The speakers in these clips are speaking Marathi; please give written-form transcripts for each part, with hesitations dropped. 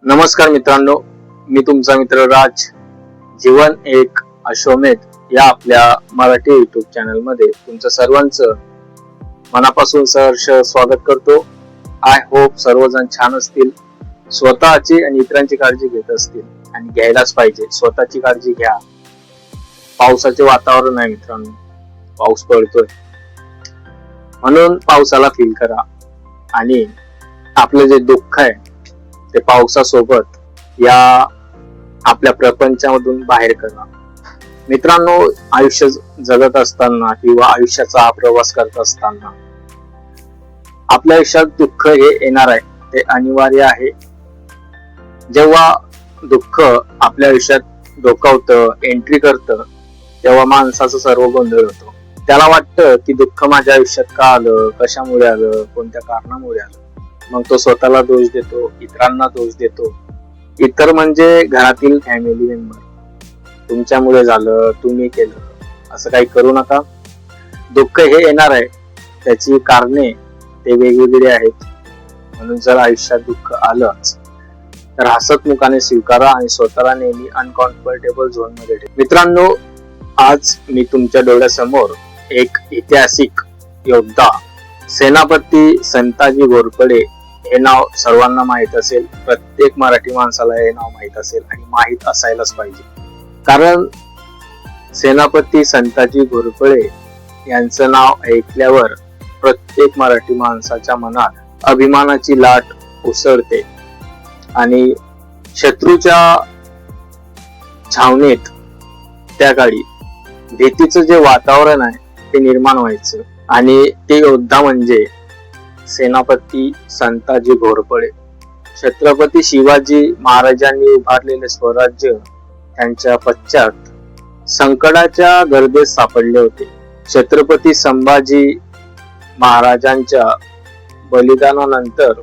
नमस्कार मित्रांनो, मी तुमचा मित्र राज. जीवन एक अश्वमेध या आपल्या मराठी युट्यूब चॅनल मध्ये तुमचं सर्वांचं मनापासून सहर्ष स्वागत करतो. आय होप सर्वजण छान असतील, स्वतःची आणि इतरांची काळजी घेत असतील आणि घ्यायलाच पाहिजे. स्वतःची काळजी घ्या. पावसाचे वातावरण आहे मित्रांनो, पाऊस पडतोय म्हणून पावसाला फील करा आणि आपलं जे दुःख आहे ते पावसासोबत या आपल्या प्रपंचामधून बाहेर करा. मित्रांनो, आयुष्य जगत असताना किंवा आयुष्याचा हा प्रवास करत असताना आपल्या आयुष्यात दुःख हे येणार आहे, ते अनिवार्य आहे. जेव्हा दुःख आपल्या आयुष्यात डोकावतं, एंट्री करतं, तेव्हा माणसाचं सर्व गोंधळ होतो. त्याला वाटतं की दुःख माझ्या आयुष्यात का आलं, कशामुळे आलं, कोणत्या कारणामुळे आलं. मग तो स्वतःला दोष देतो, इतरांना दोष देतो. इतर म्हणजे घरातील फॅमिली मेंबर. तुमच्यामुळे झालं, तुम्ही केलं, असं काही करू नका. दुःख हे येणार आहे, त्याची कारणे ते वेगवेगळी आहेत. म्हणून जर आयुष्यात दुःख आलंच तर हसत मुखाने स्वीकारा आणि स्वतःला नेहमी अनकम्फर्टेबल झोन मध्ये ठेवा. मित्रांनो, आज मी तुमच्या डोळ्यासमोर एक ऐतिहासिक योद्धा, सेनापती संताजी घोरपडे हे नाव सर्वांना माहित असेल. प्रत्येक मराठी माणसाला हे नाव माहित असेल आणि माहित असायलाच पाहिजे. कारण सेनापती संताजी घोरपडे यांचं नाव ऐकल्यावर प्रत्येक मराठी माणसाच्या मनात अभिमानाची लाट उसळते आणि शत्रूच्या छावणीत त्या काळी भीतीचं जे वातावरण आहे ते निर्माण व्हायचं. आणि ते योद्धा म्हणजे सेनापती संताजी घोरपडे. छत्रपती शिवाजी महाराजांनी उभारलेले स्वराज्य त्यांच्या पश्चात संकटाच्या गर्देत सापडले होते. छत्रपती संभाजी महाराजांच्या बलिदानानंतर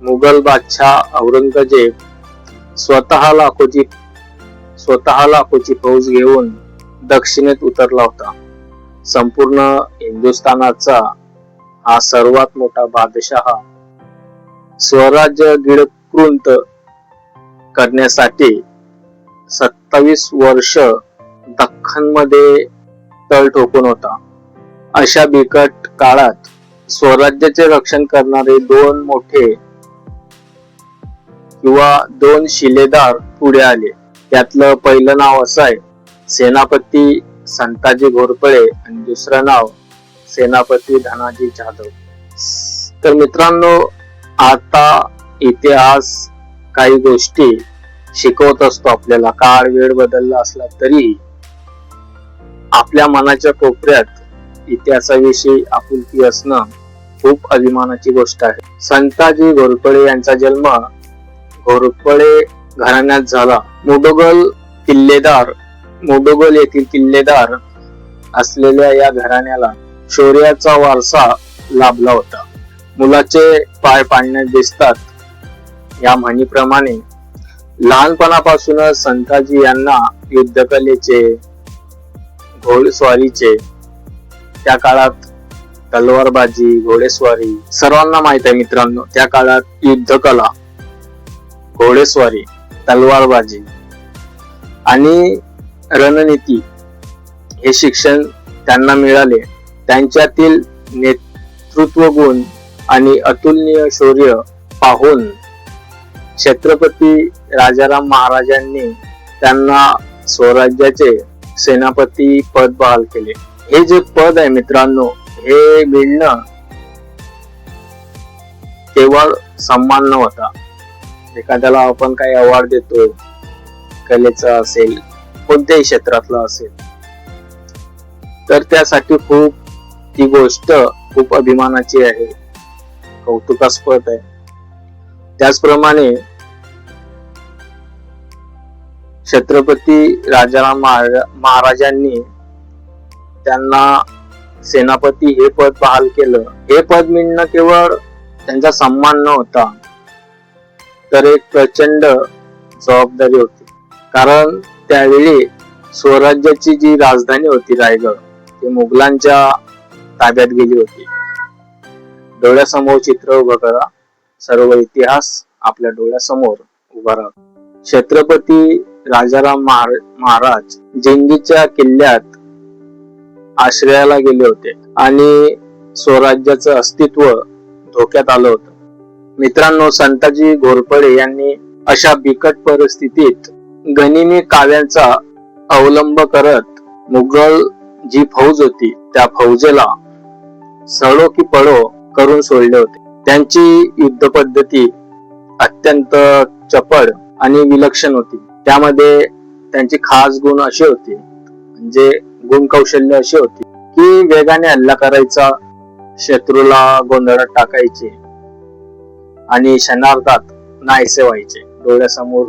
मुघल बादशाह औरंगजेब स्वतः लाखोची फौज घेऊन दक्षिणेत उतरला होता. संपूर्ण हिंदुस्थानाचा हा सर्वात मोठा बादशाह स्वराज्य गिळंकृत करण्यासाठी 27 वर्ष दख्खनमध्ये तळ ठोकून होता. अशा बिकट काळात स्वराज्याचे रक्षण करणारे दोन शिलेदार पुढे आले. त्यातलं पहिलं नाव असं आहे सेनापती संताजी घोरपडे आणि दुसरं नाव सेनापती धनाजी जाधव. तर मित्रांनो, आता इतिहास काही गोष्टी शिकवत असतो आपल्याला. काळ वेळ बदलला असला तरी आपल्या मनाच्या कोपऱ्यात इतिहासाविषयी आपुलकी असणं खूप अभिमानाची गोष्ट आहे. संताजी घोरपडे यांचा जन्म घोरपडे घराण्यात झाला. मुडोगल येथील किल्लेदार असलेल्या या घराण्याला शौर्याचा वारसा लाभला होता. मुलाचे पाय पाळण्यात दिसतात या म्हणीप्रमाणे लहानपणापासूनच संताजी यांना युद्धकलेचे, घोडेस्वारीचे, त्या काळात तलवारबाजी, घोडेस्वारी सर्वांना माहित आहे मित्रांनो. त्या काळात युद्धकला, घोडेस्वारी, तलवारबाजी आणि रणनीती हे शिक्षण त्यांना मिळाले. त्यांच्यातील नेतृत्व गुण आणि अतुलनीय शौर्य पाहून छत्रपती राजाराम महाराजांनी त्यांना स्वराज्याचे सेनापती पद बहाल केले. हे जे पद आहे मित्रांनो, हे मिळणं केवळ सन्मान नव्हता. एखाद्याला आपण काही अवॉर्ड देतो, कलेचा असेल, कोणत्याही क्षेत्रातला असेल, तर त्यासाठी ती गोष्ट खूप अभिमानाची आहे, कौतुकास्पद आहे. त्याचप्रमाणे छत्रपती राजाराम महाराजांनी त्यांना सेनापती हे पद बहाल केलं. हे पद मिळणं केवळ त्यांचा सन्मान नव्हता, तर एक प्रचंड जबाबदारी होती. कारण त्यावेळी स्वराज्याची जी राजधानी होती रायगड, ती मुघलांच्या ताब्यात गेली होती. डोळ्यासमोर चित्र उभं करा. सर्व इतिहास आपल्या डोळ्यासमोर उभा राहतो. छत्रपती राजाराम महाराज जिंजीच्या किल्ल्यात आश्रयाला गेले होते आणि स्वराज्याचं अस्तित्व धोक्यात आलं होतं. मित्रांनो, संताजी घोरपडे यांनी अशा बिकट परिस्थितीत गनिमी काव्यांचा अवलंब करत मुघल जी फौज होती त्या फौजेला सडो की पडो करून सोडले होते. त्यांची युद्ध पद्धती अत्यंत चपळ आणि विलक्षण होती. त्यामध्ये त्यांची खास गुण असे होते, म्हणजे गुण कौशल्य असे होते की वेगाने हल्ला करायचा, शत्रूला गोंधळात टाकायचे आणि क्षणार्धात नाहीसे व्हायचे, डोळ्यासमोर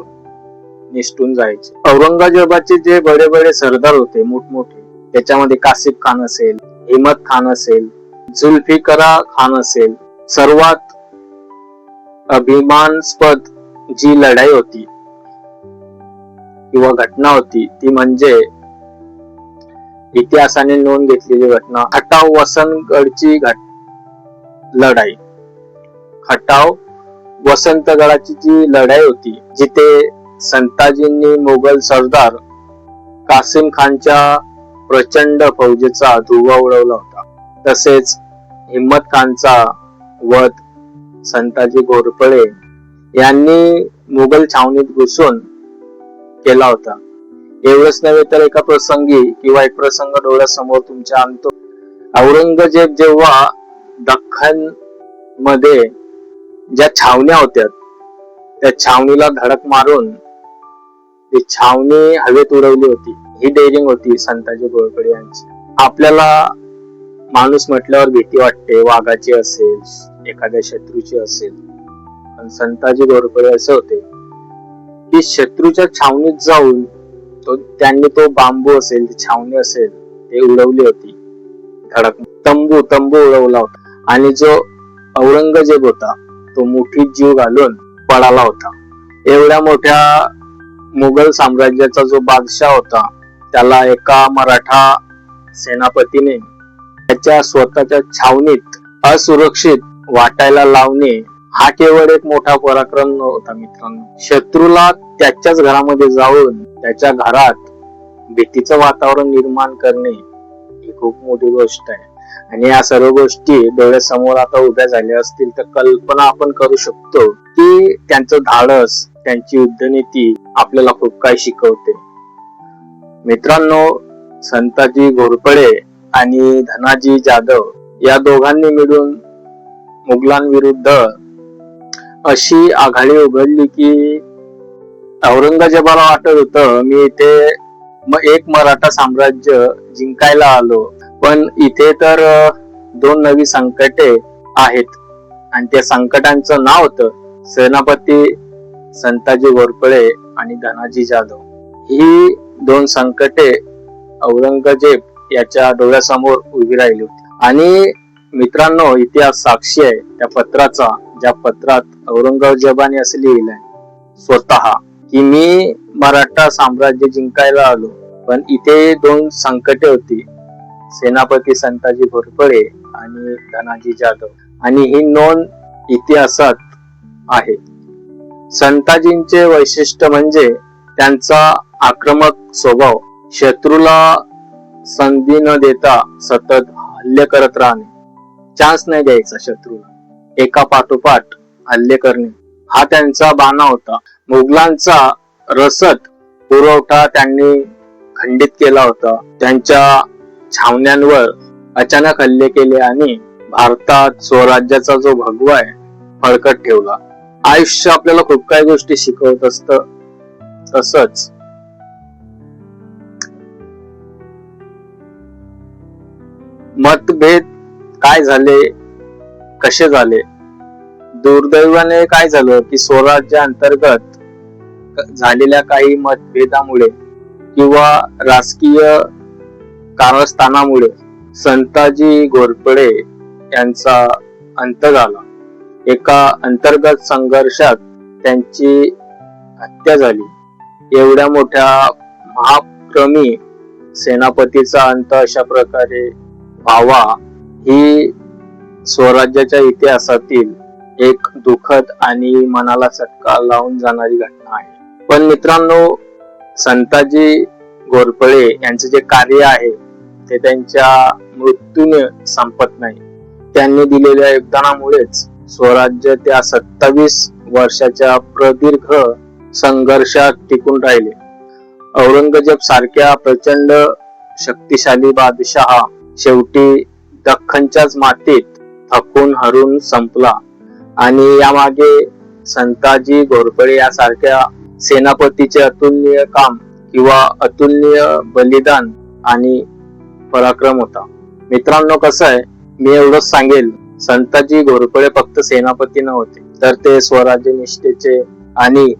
निसटून जायचे. औरंगजेबाचे जे बडे बडे सरदार होते मोठमोठे, त्याच्यामध्ये कासिफ खान असेल, हिम्मत खान असेल, जुल्फिकरा खान असेल, सर्वात अभिमानास्पद जी लढाई होती किंवा घटना होती ती म्हणजे इतिहासाने नोंद घेतलेली घटना खटाव वसंतगडची लढाई. खटाव वसंतगडाची जी लढाई होती, जिथे संताजींनी मोगल सरदार कासिम खानच्या प्रचंड फौजेचा धुव्वा उडवला होता. तसेच हिम्मत खानचा वध संताजी घोरपडे यांनी मुघल छावणीत घुसून केला होता. एवढंच नव्हे तर एक प्रसंग डोळ्यासमोर तुमच्या आणतो. औरंगजेब जेव्हा दख्खन मध्ये ज्या छावण्या होत्या त्या छावणीला धडक मारून ती छावणी हवेत उडवली होती. ही डेअरिंग होती संताजी घोरपडे यांची. आपल्याला माणूस म्हटल्यावर भीती वाटते, वाघाची असेल, एखाद्या शत्रूची असेल, पण संताजी घोरपडे असे होते की शत्रूच्या छावणीत जाऊन त्यांनी तो बांबू असेल, छावणी असेल, ते उडवली होती. धडक तंबू उडवला होता आणि जो औरंगजेब होता तो मुठीत जीव घालून पळाला होता. एवढ्या मोठ्या मुघल साम्राज्याचा जो बादशाह होता त्याला एका मराठा सेनापतीने त्याच्या स्वतःच्या छावणीत असुरक्षित वाटायला लावणे हा केवळ एक मोठा पराक्रम नव्हता मित्रांनो. शत्रूला त्याच्याच घरामध्ये जाऊन त्याच्या घरात भीतीचं वातावरण निर्माण करणे ही खूप मोठी गोष्ट आहे. आणि या सर्व गोष्टी डोळ्यासमोर आता उभ्या झाल्या असतील तर कल्पना आपण करू शकतो की त्यांचं धाडस, त्यांची युद्धनीती आपल्याला खूप काही शिकवते. मित्रांनो, संताजी घोरपडे आणि धनाजी जाधव या दोघांनी मिळून मुघलांविरुद्ध अशी आघाडी उघडली की औरंगजेबाला वाटत होतं मी इथे एक मराठा साम्राज्य जिंकायला आलो, पण इथे तर दोन नवी संकटे आहेत आणि त्या संकटांचं नाव होतं सेनापती संताजी घोरपडे आणि धनाजी जाधव. ही दोन संकटे औरंगजेब याच्या डोळ्यासमोर उभी राहिली होती. आणि मित्रांनो, इतिहास साक्षी आहे त्या पत्राचा, ज्या पत्रात औरंगजेबाने असं लिहिलंय स्वतः की मी मराठा साम्राज्य जिंकायला आलो, पण इथे दोन संकटे होती, सेनापती संताजी घोरपडे आणि धनाजी जाधव. आणि ही नोंद इतिहासात आहे. संताजींचे वैशिष्ट्य म्हणजे त्यांचा आक्रमक स्वभाव, शत्रूला संधी न देता सतत हल्ले करत राहणे, चान्स नाही द्यायचा शत्रूला, एका पाठोपाठ हल्ले करणे हा त्यांचा बाणा होता. मुघलांचा रसद पुरवठा त्यांनी खंडित केला होता. त्यांच्या छावण्यांवर अचानक हल्ले केले आणि भारतात स्वराज्याचा जो भगवा आहे फडकत ठेवला. आयुष्य आपल्याला खूप काही गोष्टी शिकवत असतं. तसंच मतभेद काय झाले, कसे झाले, दुर्दैवाने काय झालं की स्वराज्या अंतर्गत झालेल्या काही मतभेदामुळे किंवा राजकीय कारस्थानामुळे संताजी घोरपडे यांचा अंत झाला. एका अंतर्गत संघर्षात त्यांची हत्या झाली. एवढ्या मोठ्या महाप्रमी सेनापतीचा अंत अशा प्रकारे व्हावा ही स्वराज्याच्या इतिहासातील एक दुःखद आणि मनाला चटका लावून जाणारी घटना आहे. पण मित्रांनो, संताजी घोरपडे यांचे जे कार्य आहे ते त्यांच्या मृत्यूने संपत नाही. त्यांनी दिलेल्या योगदानामुळेच स्वराज्य त्या 27 वर्षाच्या प्रदीर्घ संघर्षात टिकून राहिले. औरंगजेब सारख्या प्रचंड शक्तिशाली बादशहा शेवटी दख्खनच्याच मातीत थकून रून संपला आणि यामागे संताजी घोरपडे यासारख्या सेनापतीचे अतुलनीय काम किंवा अतुलनीय बलिदान आणि पराक्रम होता. मित्रांनो, कसं आहे, मी एवढंच सांगेल, संताजी घोरपडे फक्त सेनापती नव्हते, तर ते स्वराज्य निष्ठेचे आणि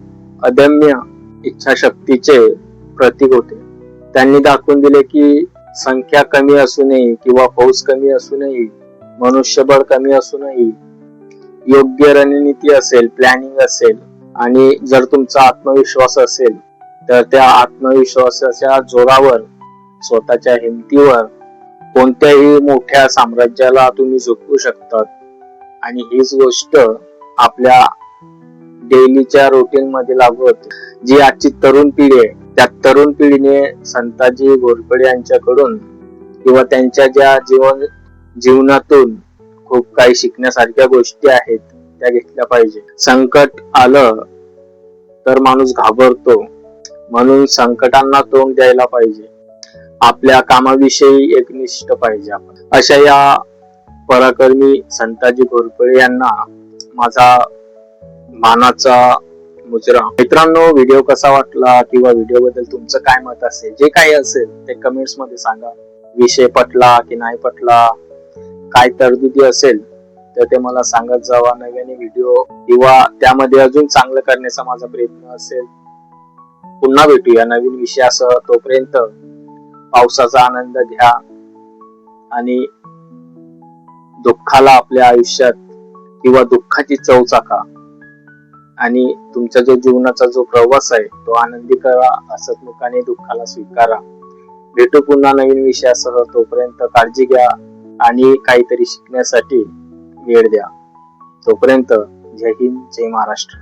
अदम्य इच्छाशक्तीचे प्रतीक होते. त्यांनी दाखवून दिले की संख्या कमी असूनही किंवा फौज कमी असूनही, मनुष्यबळ कमी असूनही, योग्य रणनीती असेल, प्लॅनिंग असेल आणि जर तुमचा आत्मविश्वास असेल तर त्या आत्मविश्वासाच्या जोरावर, स्वतःच्या हिमतीवर कोणत्याही मोठ्या साम्राज्याला तुम्ही झुकवू शकतात. आणि हीच गोष्ट आपल्या डेलीच्या रुटीन मध्ये लागू होते. जी आजची तरुण पिढी आहे, त्या तरुण पिढीने संताजी घोरपडे यांच्याकडून किंवा त्यांच्या ज्या जीवनातून खूप काही शिकण्यासारख्या गोष्टी आहेत त्या घेतल्या पाहिजे. संकट आलं तर माणूस घाबरतो, म्हणून संकटांना तोंड द्यायला पाहिजे. आपल्या कामाविषयी एकनिष्ठ पाहिजे आपण. अशा या पराक्रमी संताजी घोरपडे यांना माझा मानाचा मुजरा. मित्रांनो, व्हिडिओ कसा वाटला किंवा व्हिडिओ बद्दल तुमचं काय मत असेल, जे काही असेल ते कमेंट्स मध्ये सांगा. विषय पटला की नाही पटला, काय तरतुदी असेल तर ते मला सांगत जावा. नव्याने व्हिडिओ किंवा त्यामध्ये अजून चांगलं करण्याचा माझा प्रयत्न असेल. पुन्हा भेटूया नवीन विषयासह. तोपर्यंत पावसाचा आनंद घ्या आणि दुःखाला आपल्या आयुष्यात किंवा दुःखाची चव चाखा आणि तुमचा जो जीवनाचा जो प्रवास आहे तो आनंदी करा. हसतमुखाने दुःखाला स्वीकारा. भेटू पुन्हा नवीन विषयासह. तोपर्यंत काळजी घ्या आणि काहीतरी शिकण्यासाठी वेळ द्या. तोपर्यंत जय हिंद, जय महाराष्ट्र.